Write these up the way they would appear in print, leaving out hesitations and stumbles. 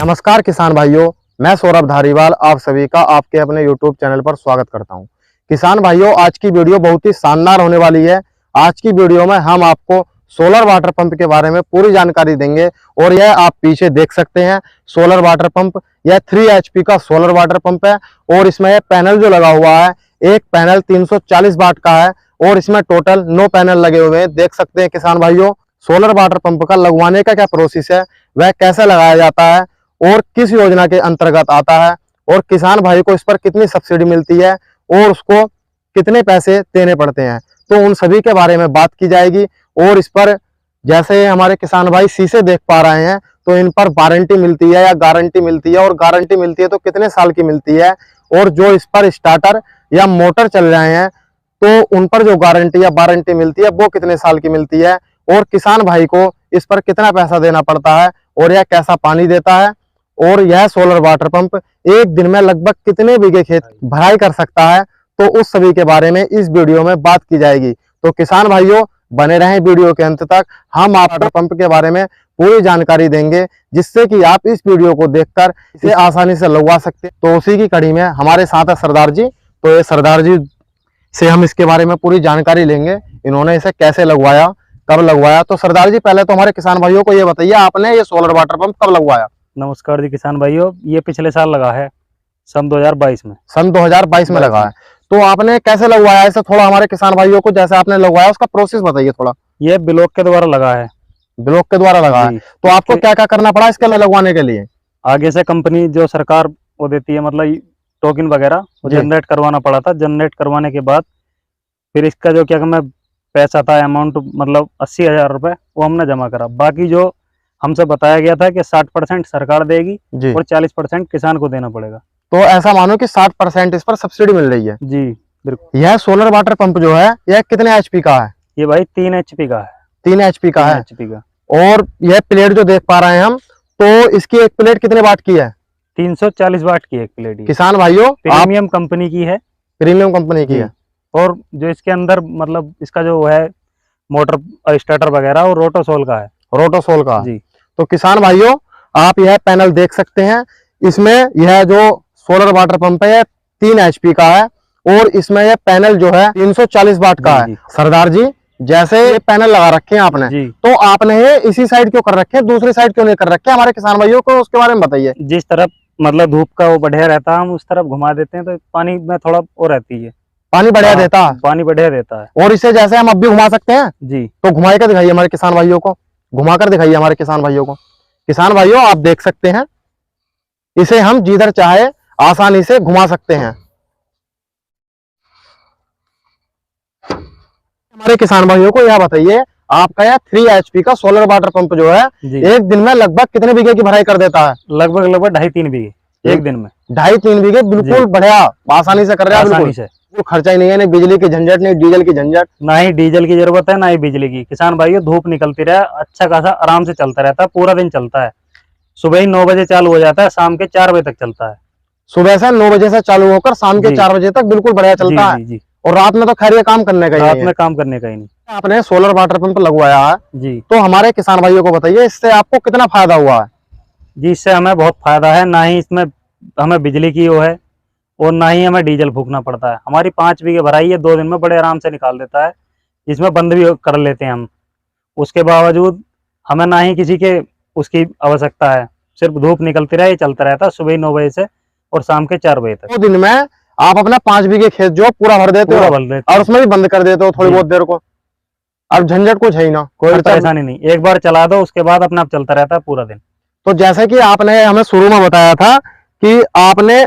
नमस्कार किसान भाइयों, मैं सौरभ धारीवाल आप सभी का आपके अपने YouTube चैनल पर स्वागत करता हूं। किसान भाइयों, आज की वीडियो बहुत ही शानदार होने वाली है। आज की वीडियो में हम आपको सोलर वाटर पंप के बारे में पूरी जानकारी देंगे और यह आप पीछे देख सकते हैं सोलर वाटर पंप। यह 3 HP का सोलर वाटर पंप है और इसमें यह पैनल जो लगा हुआ है, एक पैनल 340 वाट का है और इसमें टोटल 9 पैनल लगे हुए हैं। देख सकते हैं किसान भाइयों, सोलर वाटर पंप का लगवाने का क्या प्रोसेस है, वह कैसे लगाया जाता है और किस योजना के अंतर्गत आता है और किसान भाई को इस पर कितनी सब्सिडी मिलती है और उसको कितने पैसे देने पड़ते हैं, तो उन सभी के बारे में बात की जाएगी। और इस पर जैसे हमारे किसान भाई शीशे देख पा रहे हैं, तो इन पर वारंटी मिलती है या गारंटी मिलती है, और गारंटी मिलती है तो कितने साल की मिलती है, और जो इस पर स्टार्टर या मोटर चल रहे हैं तो उन पर जो गारंटी या वारंटी मिलती है वो कितने साल की मिलती है, और किसान भाई को इस पर कितना पैसा देना पड़ता है और यह कैसा पानी देता है, और यह सोलर वाटर पंप एक दिन में लगभग कितने बीघे खेत भराई कर सकता है, तो उस सभी के बारे में इस वीडियो में बात की जाएगी। तो किसान भाइयों, बने रहें वीडियो के अंत तक। हम वाटर पंप के बारे में पूरी जानकारी देंगे जिससे कि आप इस वीडियो को देखकर इसे आसानी से लगवा सकते हैं। तो उसी की कड़ी में हमारे साथ है सरदार जी। तो ये सरदार जी से हम इसके बारे में पूरी जानकारी लेंगे, इन्होंने इसे कैसे लगवाया, कब लगवाया। तो सरदार जी, पहले तो हमारे किसान भाइयों को ये बताइए, आपने ये सोलर वाटर पंप कब लगवाया? नमस्कार जी किसान भाइयों, ये पिछले साल लगा है सन 2022 में। सन 2022 में लगा है। तो आपने कैसे लगवाया इसे, थोड़ा हमारे किसान भाइयों को जैसे आपने लगवाया उसका प्रोसेस बताइए थोड़ा। ये ब्लॉक के द्वारा लगा है। ब्लॉक के द्वारा लगा है, तो आपको क्या क्या करना पड़ा इसके लिए लगवाने के लिए? आगे से कंपनी जो सरकार वो देती है, मतलब टोकन वगैरह वो जनरेट करवाना पड़ा था। जनरेट करवाने के बाद फिर इसका जो क्या मैं पैसा था, अमाउंट मतलब 80,000 रुपए, वो हमने जमा करा। बाकी जो हमसे बताया गया था कि 60% सरकार देगी और 40% किसान को देना पड़ेगा। तो ऐसा मानो कि 60% इस पर सब्सिडी मिल रही है। जी बिल्कुल। यह सोलर वाटर पंप जो है यह कितने HP का है? ये भाई 3 HP का है। 3 HP का है। 3 HP का। और यह प्लेट जो देख पा रहे हैं हम, तो इसकी एक प्लेट कितने वाट की है? 340 वाट की एक प्लेट। किसान भाइयों, प्रीमियम कंपनी की है। प्रीमियम कंपनी की है। और जो इसके अंदर मतलब इसका जो है मोटर स्टार्टर वगैरह और रोटोसोल का है। रोटोसोल का जी। तो किसान भाइयों, आप यह पैनल देख सकते हैं। इसमें यह जो सोलर वाटर पंप है 3 HP का है और इसमें यह पैनल जो है 340 वाट का है। सरदार जी, जैसे ये पैनल लगा रखे हैं आपने, तो आपने ये इसी साइड क्यों कर रखे हैं, दूसरी साइड क्यों नहीं कर रखे? हमारे किसान भाइयों को उसके बारे में बताइए। जिस तरफ मतलब धूप का वो बढ़िया रहता है, हम उस तरफ घुमा देते हैं तो पानी में थोड़ा वो रहती है, पानी बढ़िया देता है। पानी बढ़िया देता है। और इसे जैसे हम अब भी घुमा सकते हैं जी, तो घुमाई कर दिखाइए हमारे किसान भाइयों को, घुमा कर दिखाइए हमारे किसान भाइयों को। किसान भाइयों, आप देख सकते हैं इसे हम जिधर चाहे आसानी से घुमा सकते हैं। हमारे किसान भाइयों को यह बताइए, आपका यह 3 HP का सोलर वाटर पंप जो है एक दिन में लगभग कितने बीघे की भराई कर देता है? लगभग 2.5-3 बीघे एक दिन में। 2.5-3 बीघे बिल्कुल बढ़िया आसानी से कर रहे हैं। आसानी से, कोई खर्चा ही नहीं है, नहीं बिजली की झंझट, नहीं डीजल की झंझट। ना ही डीजल की जरूरत है ना ही बिजली की। किसान भाइयों, धूप निकलती रहे, अच्छा खासा आराम से चलता रहता है, पूरा दिन चलता है। सुबह ही 9 बजे चालू हो जाता है, शाम के 4 बजे तक चलता है। सुबह से 9 बजे से चालू होकर शाम के 4 बजे तक बिल्कुल बढ़िया चलता है। जी। और रात में तो खैर ये काम करने का ही रात नहीं में काम करने का ही नहीं। आपने सोलर वाटर पंप लगवाया है जी, तो हमारे किसान भाइयों को बताइए इससे आपको कितना फायदा हुआ है? जी, इससे हमें बहुत फायदा है। ना ही इसमें हमें बिजली की वो है और ना ही हमें डीजल फूकना पड़ता है। हमारी 5 बीघे भराई है, 2 दिन में बड़े आराम से निकाल देता है, जिसमें बंद भी कर लेते हैं हम। उसके बावजूद हमें ना ही किसी के उसकी आवश्यकता है, सिर्फ धूप निकलती रहे, चलता रहता है सुबह 9 बजे से और शाम के 4 बजे तक। 2 दिन में आप अपना 5 बीघे खेत जो पूरा भर देते हो और उसमें भी बंद कर देते हो थोड़ी बहुत देर को। अब झंझट कुछ है ही ना, कोई परेशानी नहीं, एक बार चला दो उसके बाद अपने आप चलता रहता है पूरा दिन। तो जैसे कि आपने हमें शुरू में बताया था कि आपने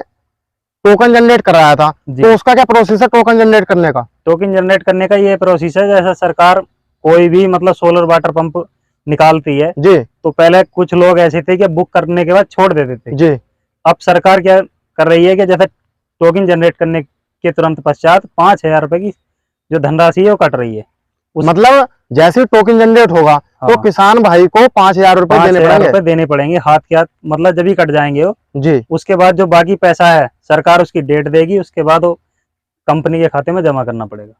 टोकन जनरेट कराया था, तो उसका क्या प्रोसेस है टोकन जनरेट करने का? टोकन जनरेट करने का ये प्रोसेस है, जैसे सरकार कोई भी मतलब सोलर वाटर पंप निकालती है जी, तो पहले कुछ लोग ऐसे थे कि बुक करने के बाद छोड़ देते थे जी। अब सरकार क्या कर रही है कि जैसे टोकन जनरेट करने के तुरंत पश्चात 5,000 रुपए की जो धनराशि है वो कट रही है। मतलब जैसे टोकन जनरेट होगा तो किसान भाई को 5,000 रुपए देने पड़ेंगे हाथ के हाथ, मतलब जब ही कट जाएंगे वो जी। उसके बाद जो बाकी पैसा है सरकार उसकी डेट देगी, उसके बाद वो कंपनी के खाते में जमा करना पड़ेगा।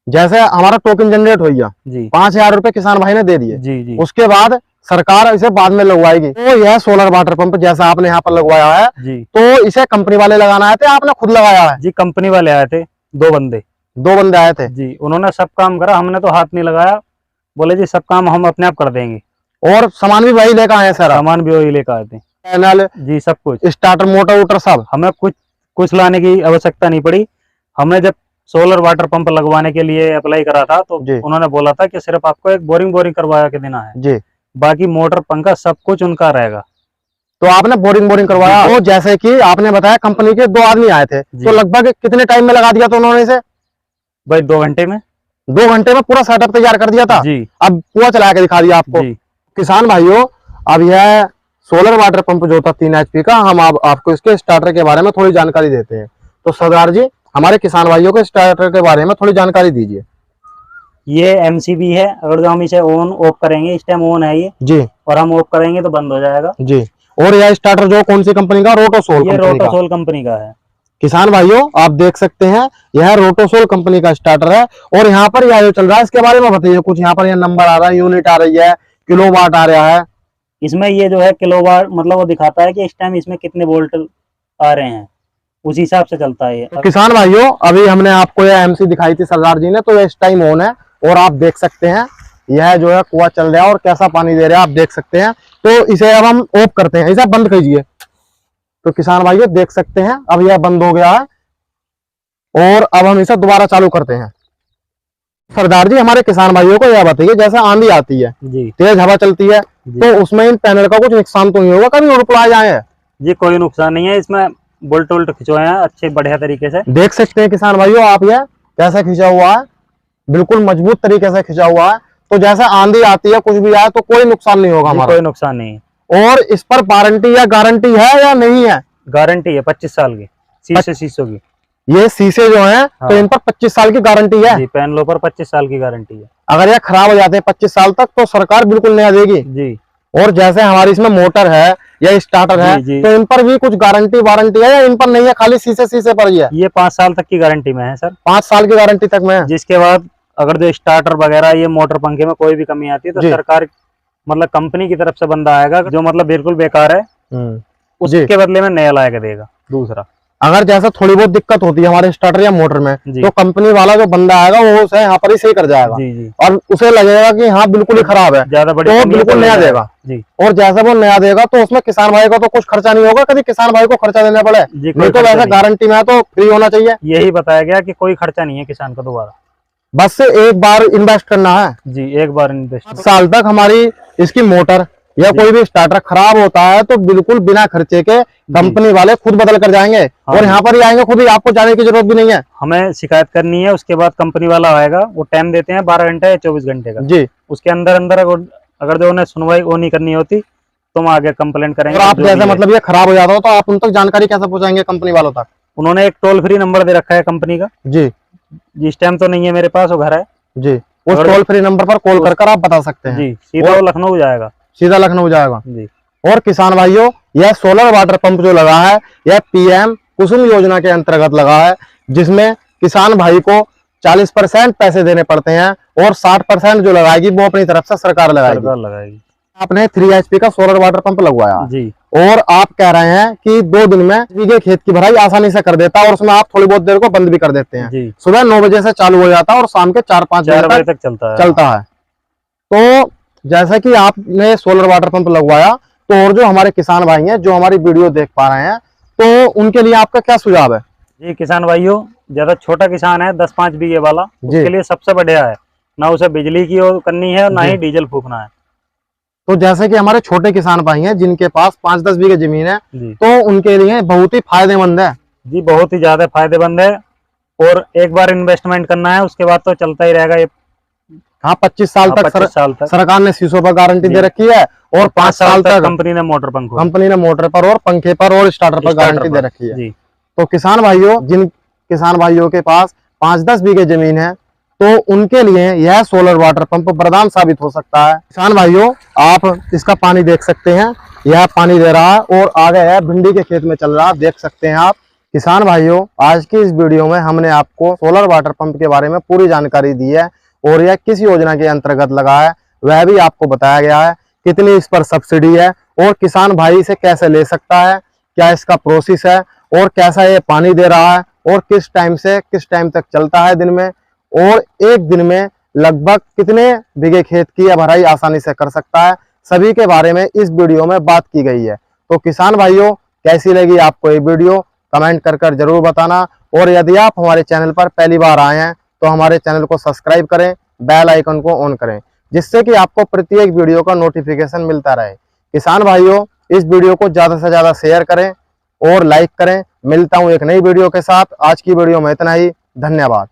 जैसे हमारा टोकन जनरेट हो गया जी, 5,000 रुपए किसान भाई ने दे दिए जी, उसके बाद सरकार इसे बाद में लगवाएगी। तो यह सोलर वाटर पंप जैसा आपने यहाँ पर लगवाया है, जी, तो इसे कंपनी वाले लगाना आए थे, आपने खुद लगाया है? जी कंपनी वाले आए थे, 2 बंदे आए थे जी, उन्होंने सब काम करा, हमने तो हाथ नहीं लगाया। बोले जी सब काम हम अपने आप कर देंगे। और सामान भी वही लेकर आए हैं सर? सामान भी वही लेकर आए थे, पैनल, जी सब कुछ। स्टार्टर, मोटर वोटर सब? हमें कुछ लाने की आवश्यकता नहीं पड़ी। हमने जब सोलर वाटर पंप लगवाने के लिए अप्लाई करा था तो जी उन्होंने बोला था कि सिर्फ आपको एक बोरिंग करवा के देना है, जी। बाकी मोटर पंखा सब कुछ उनका रहेगा। तो आपने बोरिंग करवाया। तो जैसे कि आपने बताया कंपनी के 2 आदमी आए थे, तो लगभग कितने टाइम में लगा दिया था उन्होंने इसे? भाई 2 घंटे में। 2 घंटे में पूरा सेटअप तैयार कर दिया था जी। अब कुआं चला के दिखा दिया आपको। जी। किसान भाइयों, अब यह सोलर वाटर पंप जो था 3 HP का, हम आपको इसके स्टार्टर के बारे में थोड़ी जानकारी देते हैं। तो सरदार जी, हमारे किसान भाइयों को स्टार्टर के बारे में थोड़ी जानकारी दीजिए। ये MCB है, अगर जो हम इसे ऑन ऑफ करेंगे, इस टाइम ऑन है ये जी, और हम ऑफ करेंगे तो बंद हो जाएगा। जी। और यह स्टार्टर जो कौन सी कंपनी का? रोटोसोल। ये रोटोसोल कंपनी का है। किसान भाइयों, आप देख सकते हैं यह रोटोसोल कंपनी का स्टार्टर है। और यहाँ पर यह जो चल रहा है इसके बारे में बताइए कुछ। यहाँ पर यह नंबर आ रहा है, यूनिट आ रही है, किलोवाट आ रहा है। इसमें ये जो है किलोवाट, मतलब वो दिखाता है कि इस टाइम इसमें कितने वोल्ट आ रहे हैं, उसी हिसाब से चलता है ये। तो किसान भाइयों, अभी हमने आपको यह MC दिखाई थी सरदार जी ने, तो यह इस टाइम ऑन है। और आप देख सकते हैं यह जो है कुआं चल रहा है और कैसा पानी दे रहा है आप देख सकते हैं। तो इसे अब हम ऑफ करते हैं, इसे बंद कीजिए। तो किसान भाइयों देख सकते हैं अब यह बंद हो गया है और अब हम इसे दोबारा चालू करते हैं। सरदार जी, हमारे किसान भाइयों को यह बताइए, जैसे आंधी आती है, जी, तेज हवा चलती है, तो उसमें इन पैनल का कुछ नुकसान तो नहीं होगा? कभी उड़ पुड़ा जाए? जी कोई नुकसान नहीं है, इसमें बोल्ट वोल्ट खिंचवाए हैं अच्छे बढ़िया तरीके से। देख सकते हैं किसान भाइयों आप, यह कैसा खिंचा हुआ है, बिल्कुल मजबूत तरीके से खिंचा हुआ है। तो जैसे आंधी आती है, कुछ भी आए, तो कोई नुकसान नहीं होगा हमारा? कोई नुकसान नहीं है। और इस पर वारंटी या गारंटी है या नहीं है? गारंटी है 25 साल की, शीशों की। ये शीशे जो हैं, हाँ। तो इन पर 25 साल की गारंटी है? जी, पैनलों पर 25 साल की गारंटी है। अगर ये खराब हो जाते हैं 25 साल तक, तो सरकार बिल्कुल नया देगी? जी। और जैसे हमारी इसमें मोटर है या स्टार्टर है, जी। तो इन पर भी कुछ गारंटी वारंटी है या इन पर नहीं है, खाली शीशे पर ही है? ये 5 साल तक की गारंटी में है सर। 5 साल की गारंटी तक में है। जिसके बाद अगर जो स्टार्टर वगैरह ये मोटर पंखे में कोई भी कमी आती है तो सरकार मतलब कंपनी की तरफ से बंदा आएगा जो मतलब बिल्कुल बेकार है, उसके बदले में नया लाया के देगा दूसरा। अगर जैसा थोड़ी बहुत दिक्कत होती है हमारे स्टार्टर या मोटर में, तो कंपनी वाला जो बंदा आएगा वो उसे यहाँ पर ही सही कर जाएगा। जी। और उसे लगेगा कि हाँ बिल्कुल ही खराब है, ज्यादा बड़ी तो बिल्कुल नया देगा। जी। और जैसा वो नया देगा तो उसमें किसान भाई को तो कुछ खर्चा नहीं होगा, कभी किसान भाई को खर्चा देना पड़े? नहीं तो वैसे गारंटी में है तो फ्री होना चाहिए। यही बताया गया कि कोई खर्चा नहीं है किसान को, दोबारा बस से एक बार इन्वेस्ट करना है। जी, एक बार इन्वेस्ट। 5 साल तक हमारी इसकी मोटर या कोई भी स्टार्टर खराब होता है तो बिल्कुल बिना खर्चे के कंपनी वाले खुद बदल कर जाएंगे। और यहाँ पर ही आएंगे खुद ही, आपको जाने की जरूरत भी नहीं है। हमें शिकायत करनी है, उसके बाद कंपनी वाला आएगा, वो टाइम देते हैं 12 घंटे या 24 घंटे का। जी। उसके अंदर अगर जो उन्हें सुनवाई वो नहीं करनी होती तो हम आगे कंप्लेंट करेंगे। और आप जैसे मतलब ये खराब हो जाता हो तो आप उन तक जानकारी कैसे पहुंचाएंगे कंपनी वालों तक? उन्होंने एक टोल फ्री नंबर दे रखा है कंपनी का। जी। जिस टाइम तो नहीं है मेरे पास, वो घर है। जी, उस टोल फ्री नंबर पर कॉल कर आप बता सकते हैं। जी, सीधा लखनऊ जाएगा। सीधा लखनऊ जाएगा जी। और किसान भाइयों, यह सोलर वाटर पंप जो लगा है यह PM कुसुम योजना के अंतर्गत लगा है, जिसमें किसान भाई को 40% पैसे देने पड़ते हैं और 60% जो लगाएगी वो अपनी तरफ से सरकार लगाएगी। आपने 3 HP का सोलर वाटर पंप लगवाया जी। और आप कह रहे हैं कि 2 दिन में बीघे खेत की भराई आसानी से कर देता है और उसमें आप थोड़ी बहुत देर को बंद भी कर देते हैं। जी। सुबह 9 बजे से चालू हो जाता है और शाम के 4-5 बजे तक चलता है। तो जैसा कि आपने सोलर वाटर पंप लगवाया, तो और जो हमारे किसान भाई हैं जो हमारी वीडियो देख पा रहे हैं, तो उनके लिए आपका क्या सुझाव है? जी किसान भाइयों, ज्यादा छोटा किसान है 10-5 बीघे वाला, उसके लिए सबसे बढ़िया है, ना उसे बिजली की करनी है और ना ही डीजल फूकना है। तो जैसे कि हमारे छोटे किसान भाई हैं जिनके पास 5-10 बीघे जमीन है, तो उनके लिए बहुत ही फायदेमंद है। जी, बहुत ही ज्यादा फायदेमंद है। और एक बार इन्वेस्टमेंट करना है, उसके बाद तो चलता ही रहेगा ये। हाँ, 25 साल तक सरकार ने शीशों पर गारंटी दे रखी है और 5 साल तक कंपनी ने मोटर पर और पंखे पर और स्टार्टर पर गारंटी दे रखी है। तो किसान भाइयों, जिन किसान भाइयों के पास 5-10 बीघे जमीन है, तो उनके लिए यह सोलर वाटर पंप वरदान साबित हो सकता है। किसान भाइयों, आप इसका पानी देख सकते हैं, यह पानी दे रहा है और आगे है भिंडी के खेत में चल रहा है, देख सकते हैं आप। किसान भाइयों, आज की इस वीडियो में हमने आपको सोलर वाटर पंप के बारे में पूरी जानकारी दी है और यह किस योजना के अंतर्गत लगा है वह भी आपको बताया गया है। कितनी इस पर सब्सिडी है और किसान भाई इसे कैसे ले सकता है, क्या इसका प्रोसेस है और कैसा ये पानी दे रहा है और किस टाइम से किस टाइम तक चलता है दिन में, और एक दिन में लगभग कितने बीघे खेत की भराई आसानी से कर सकता है, सभी के बारे में इस वीडियो में बात की गई है। तो किसान भाइयों, कैसी लगी आपको ये वीडियो कमेंट कर जरूर बताना, और यदि आप हमारे चैनल पर पहली बार आए हैं तो हमारे चैनल को सब्सक्राइब करें, बेल आइकन को ऑन करें, जिससे कि आपको प्रत्येक वीडियो का नोटिफिकेशन मिलता रहे। किसान भाइयों, इस वीडियो को ज़्यादा से ज़्यादा शेयर करें और लाइक करें। मिलता हूं एक नई वीडियो के साथ। आज की वीडियो में इतना ही। धन्यवाद।